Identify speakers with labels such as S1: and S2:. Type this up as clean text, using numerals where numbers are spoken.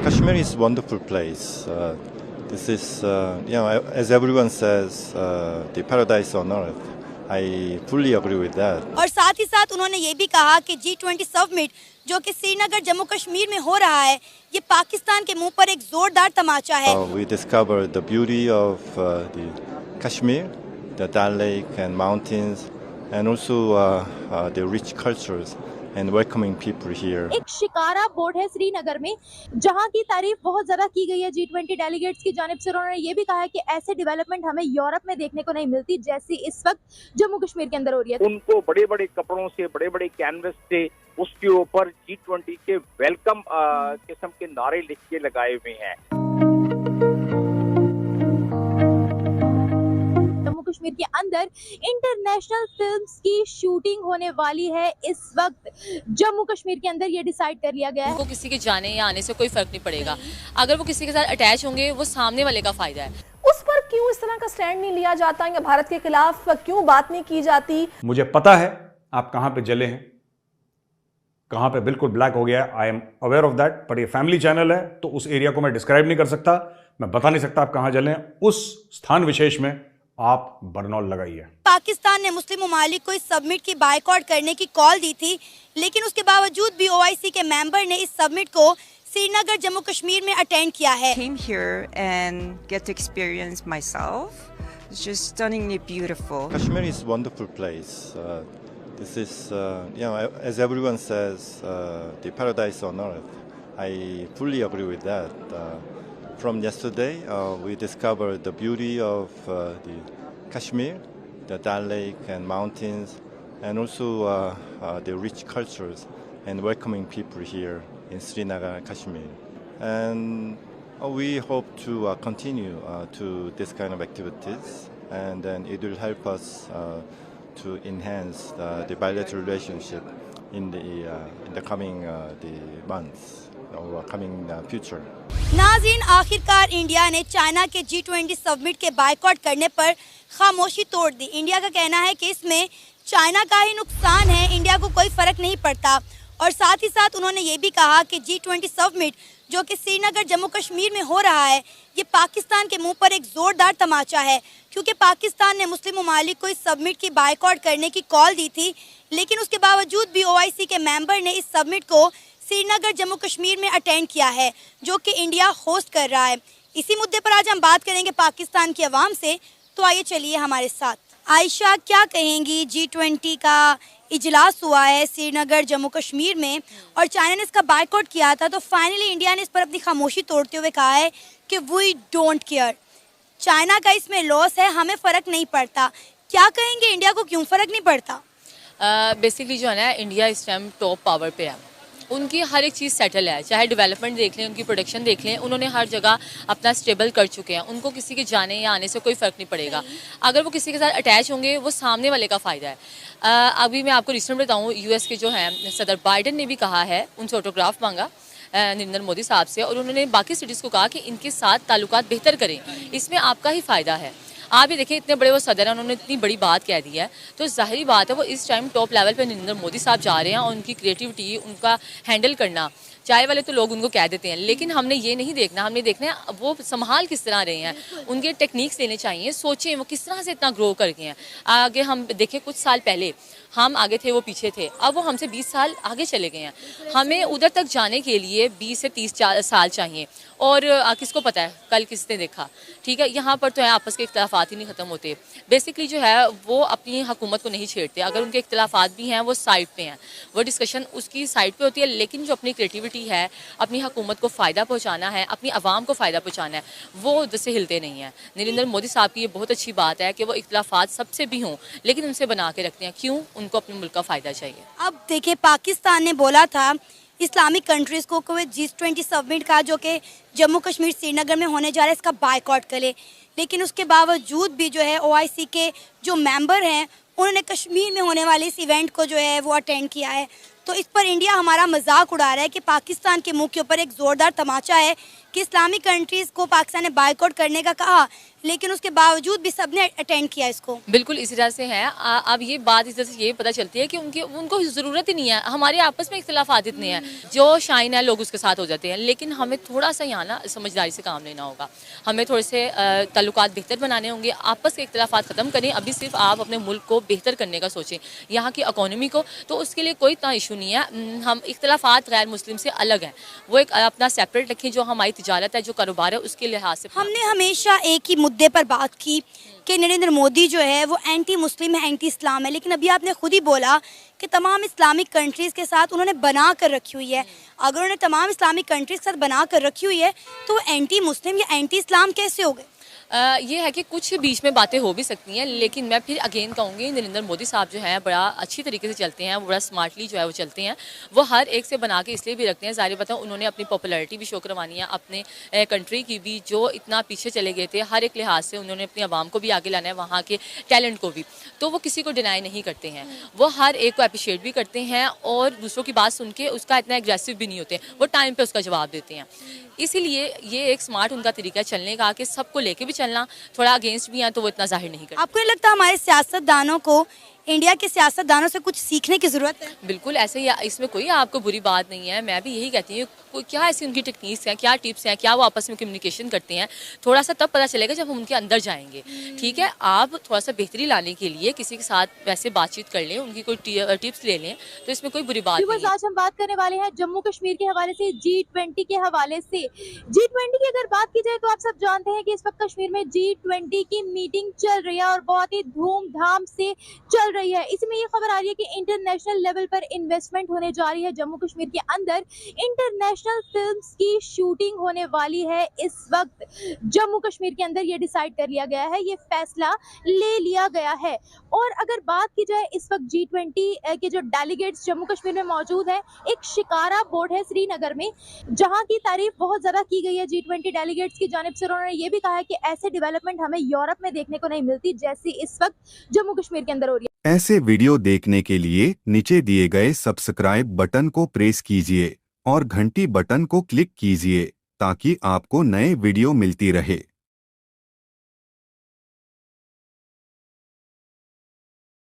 S1: Kashmir is a wonderful place. This is, as everyone says, the paradise on earth. I fully agree with that.
S2: और साथ ही साथ उन्होंने ये भी कहा कि G20 समिट जो कि श्रीनगर जम्मू कश्मीर में हो रहा है, ये पाकिस्तान के मुंह पर एक जोरदार तमाचा है।
S1: We discovered the beauty of the Kashmir, the Dal Lake and mountains, and also the rich cultures and welcoming people here.
S3: एक शिकारा बोर्ड है श्रीनगर में, जहां की तारीफ बहुत ज्यादा की गई है G20 डेलीगेट्स की जानिब से। उन्होंने ये भी कहा है कि ऐसे डेवलपमेंट हमें यूरोप में देखने को नहीं मिलती जैसी इस वक्त जम्मू कश्मीर के अंदर हो रही है।
S4: उनको बड़े बड़े कपड़ों से, बड़े बड़े कैनवस से उसके ऊपर G20 के वेलकम किस्म के नारे लिख के लगाए हुए हैं।
S3: कश्मीर के अंदर इंटरनेशनल फिल्म्स की शूटिंग होने वाली है इस वक्त जम्मू कश्मीर के अंदर। ये डिसाइड कर लिया गया है
S5: उनको किसी के जाने या आने से कोई फर्क नहीं पड़ेगा। अगर वो किसी के साथ अटैच होंगे वो सामने वाले का फायदा है।
S6: उस पर क्यों इस तरह का स्टैंड नहीं लिया जाता या भारत के खिलाफ क्यों बात नहीं की जाती?
S7: मुझे पता है आप कहां पे जले हैं, कहां पे बिल्कुल ब्लैक हो गया है। I am aware of that, but ये फैमिली चैनल है तो उस एरिया को मैं डिस्क्राइब नहीं कर सकता, मैं बता नहीं सकता आप कहां जले हैं। उस स्थान विशेष में आप बरनौल लगाइए।
S2: पाकिस्तान ने मुस्लिम ममालिक को इस समिट की बायकॉट करने की कॉल दी थी, लेकिन उसके बावजूद भी OIC के मेंबर ने इस समिट को श्रीनगर जम्मू कश्मीर में अटेंड किया है।
S8: Came here and get to experience myself. It's just stunningly beautiful.
S1: Kashmir is a wonderful place. This is, as everyone says, the paradise on earth. I fully agree with that. From yesterday, we discovered the beauty of the Kashmir, the Dal Lake and mountains, and also the rich cultures and welcoming people here in Srinagar, Kashmir. And we hope to continue to this kind of activities, and then it will help us to enhance the bilateral relationship in the coming the months or coming future.
S2: नाज़रीन, आखिरकार India ने China के G20 summit के boycott करने पर खामोशी तोड़ दी। India का कहना है कि इसमें चाइना का ही नुकसान है, इंडिया को कोई फर्क नहीं पड़ता। और साथ ही साथ उन्होंने ये भी कहा कि G20 समिट जो कि श्रीनगर जम्मू कश्मीर में हो रहा है, ये पाकिस्तान के मुंह पर एक जोरदार तमाचा है, क्योंकि पाकिस्तान ने मुस्लिम ममालिक को इस समिट की बायकॉट करने की कॉल दी थी, लेकिन उसके बावजूद भी OIC के मेंबर ने इस समिट को श्रीनगर जम्मू कश्मीर में अटेंड किया है, जो कि इंडिया होस्ट कर रहा है। इसी मुद्दे पर आज हम बात करेंगे पाकिस्तान की आवाम से, तो आइए चलिए हमारे साथ। आयशा, क्या कहेंगी? G20 का इजलास हुआ है श्रीनगर जम्मू कश्मीर में और चाइना ने इसका बायकॉट किया था, तो फाइनली इंडिया ने इस पर अपनी खामोशी तोड़ते हुए कहा है कि वी डोंट केयर, चाइना का इसमें लॉस है, हमें फ़र्क नहीं पड़ता। क्या कहेंगे, इंडिया को क्यों फ़र्क नहीं पड़ता?
S5: बेसिकली जो है ना, इंडिया इस टाइम टॉप पावर पे है, उनकी हर एक चीज़ सेटल है, चाहे डेवलपमेंट देख लें, उनकी प्रोडक्शन देख लें, उन्होंने हर जगह अपना स्टेबल कर चुके हैं। उनको किसी के जाने या आने से कोई फ़र्क नहीं पड़ेगा। अगर वो किसी के साथ अटैच होंगे वो सामने वाले का फ़ायदा है। अभी मैं आपको रिसेंट बताऊँ, US के जो हैं सदर बाइडन ने भी कहा है, उनसे ऑटोग्राफ मांगा नरेंद्र मोदी साहब से, और उन्होंने बाकी सिटीज़ को कहा कि इनके साथ ताल्लुकात बेहतर करें, इसमें आपका ही फ़ायदा है। आप ही देखिए, इतने बड़े वो सदर हैं, उन्होंने इतनी बड़ी बात कह दी है, तो जाहिर बात है वो इस टाइम टॉप लेवल पे नरेंद्र मोदी साहब जा रहे हैं, और उनकी क्रिएटिविटी, उनका हैंडल करना, चाय वाले तो लोग उनको कह देते हैं, लेकिन हमने ये नहीं देखना, हमने देखना है वो संभाल किस तरह रहे हैं, उनके टेक्निक्स लेने चाहिए, सोचें वो किस तरह से इतना ग्रो कर गए हैं। आगे हम देखें, कुछ साल पहले हम आगे थे, वो पीछे थे, अब वो हमसे 20 साल आगे चले गए हैं। हमें उधर तक जाने के लिए 20 से 30 साल चाहिए, और किसको पता है कल किसने देखा, ठीक है। यहाँ पर तो है आपस के इख्तलाफात ही नहीं ख़त्म होते। बेसिकली जो है वो अपनी हुकूमत को नहीं छेड़ते, अगर उनके इख्तलाफात भी हैं वो साइड पे हैं, वो डिस्कशन उसकी साइड पे होती है, लेकिन जो अपनी क्रिएटिविटी है, अपनी हुकूमत को फ़ायदा पहुँचाना है, अपनी आवाम को फ़ायदा पहुँचाना है, वो उधर से हिलते नहीं हैं। नरेंद्र मोदी साहब की ये बहुत अच्छी बात है कि वो इख्तलाफात सबसे भी हों, लेकिन उनसे बना के रखते हैं। क्यों? उनको अपने मुल्क का फ़ायदा चाहिए।
S2: अब देखिए, पाकिस्तान ने बोला था इस्लामिक कंट्रीज़ को G20 समिट का जो कि जम्मू कश्मीर श्रीनगर में होने जा रहा है, इसका बायकॉट करे, लेकिन उसके बावजूद भी जो है OIC के जो मेंबर हैं उन्होंने कश्मीर में होने वाले इस इवेंट को जो है वो अटेंड किया है। तो इस पर इंडिया हमारा मजाक उड़ा रहा है कि पाकिस्तान के मुंह के ऊपर एक जोरदार तमाचा है कि इस्लामिक कंट्रीज को पाकिस्तान ने बायकॉट करने का कहा, लेकिन उसके बावजूद भी सबने अटेंड किया इसको।
S5: बिल्कुल इसी तरह से है। अब ये बात इस तरह से ये पता चलती है कि उनको ज़रूरत ही नहीं है, हमारे आपस में इख्तिलाफात इतने हैं, जो शाइन है लोग उसके साथ हो जाते हैं, लेकिन हमें थोड़ा सा यहाँ ना समझदारी से काम लेना होगा, हमें थोड़े से ताल्लुकात बेहतर बनाने होंगे, आपस के इख्तिलाफात ख़त्म करें। अभी सिर्फ आप अपने मुल्क को बेहतर करने का सोचें, यहाँ की इकॉनमी को, तो उसके लिए कोई इतना इशू नहीं है। हम इख्तिलाफात गैर मुस्लिम से अलग हैं, वो एक अपना सेपरेट रखें, जो हमारी तिजारत है, जो कारोबार है, उसके लिहाज से।
S2: हमने हमेशा एक ही मुद्दे पर बात की कि नरेंद्र मोदी जो है वो एंटी मुस्लिम है, एंटी इस्लाम है, लेकिन अभी आपने खुद ही बोला कि तमाम इस्लामिक कंट्रीज़ के साथ उन्होंने बना कर रखी हुई है। अगर उन्होंने तमाम इस्लामिक कंट्रीज़ के साथ बना कर रखी हुई है तो एंटी मुस्लिम या एंटी इस्लाम कैसे हो गए?
S5: ये है कि कुछ बीच में बातें हो भी सकती हैं, लेकिन मैं फिर अगेन कहूँगी नरेंद्र मोदी साहब जो हैं बड़ा अच्छी तरीके से चलते हैं, वो बड़ा स्मार्टली जो है वो चलते हैं, वो हर एक से बना के इसलिए भी रखते हैं, ज़ाहिर बताऊँ उन्होंने अपनी पॉपुलैरिटी भी शो करवानी है, अपने कंट्री की भी जो इतना पीछे चले गए थे, हर एक लिहाज से उन्होंने अपनी आवाम को भी आगे लाना है, वहाँ के टैलेंट को भी, तो वो किसी को डिनाई नहीं करते हैं, वो हर एक को अप्रिशिएट भी करते हैं और दूसरों की बात सुन के उसका इतना एग्रेसिव भी नहीं होते, वो टाइम पर उसका जवाब देते हैं। इसीलिए ये एक स्मार्ट उनका तरीका है चलने का, कि सबको लेके भी चलना, थोड़ा अगेंस्ट भी हैं तो वो इतना जाहिर नहीं करते।
S2: आपको नहीं लगता हमारे सियासतदानों को इंडिया के सियासतदानों से कुछ सीखने की ज़रूरत है?
S5: बिल्कुल ऐसे ही, इसमें कोई आपको बुरी बात नहीं है, मैं भी यही कहती हूँ, क्या ऐसी उनकी टेक्निक्स हैं, क्या टिप्स हैं, क्या वो आपस में कम्युनिकेशन करते हैं, थोड़ा सा तब पता चलेगा जब हम उनके अंदर जाएंगे। ठीक है, आप थोड़ा सा बेहतरी लाने के लिए किसी के साथ वैसे बातचीत कर लें, उनकी कोई टिप्स ले लें, तो इसमें कोई बुरी बात नहीं है।
S3: आज हम बात करने वाले हैं जम्मू कश्मीर के हवाले से, G20 के हवाले से। G20 की अगर बात की जाए तो आप सब जानते हैं कि इस वक्त कश्मीर में G20 की मीटिंग चल रही है और बहुत ही धूमधाम से चल रही है। इसमें ये खबर आ रही है कि इंटरनेशनल लेवल पर इन्वेस्टमेंट होने जा रही है जम्मू कश्मीर के अंदर, इंटरनेशनल फिल्म्स की शूटिंग होने वाली है। इस वक्त जम्मू कश्मीर के अंदर ये डिसाइड कर लिया गया है, ये फैसला ले लिया गया है। और अगर बात की जाए इस वक्त G20 के जो डेलीगेट्स जम्मू कश्मीर में मौजूद हैं, एक शिकारा बोर्ड है श्रीनगर में, जहां की तारीफ बहुत ज्यादा की गई है G20 डेलीगेट्स की जानिब से। उन्होंने ये भी कहा है कि ऐसे डेवलपमेंट हमें यूरोप में देखने को नहीं मिलती जैसी इस वक्त जम्मू कश्मीर के अंदर हो रही है।
S9: ऐसे वीडियो देखने के लिए नीचे दिए गए सब्सक्राइब बटन को प्रेस कीजिए और घंटी बटन को क्लिक कीजिए ताकि आपको नए वीडियो मिलती रहे।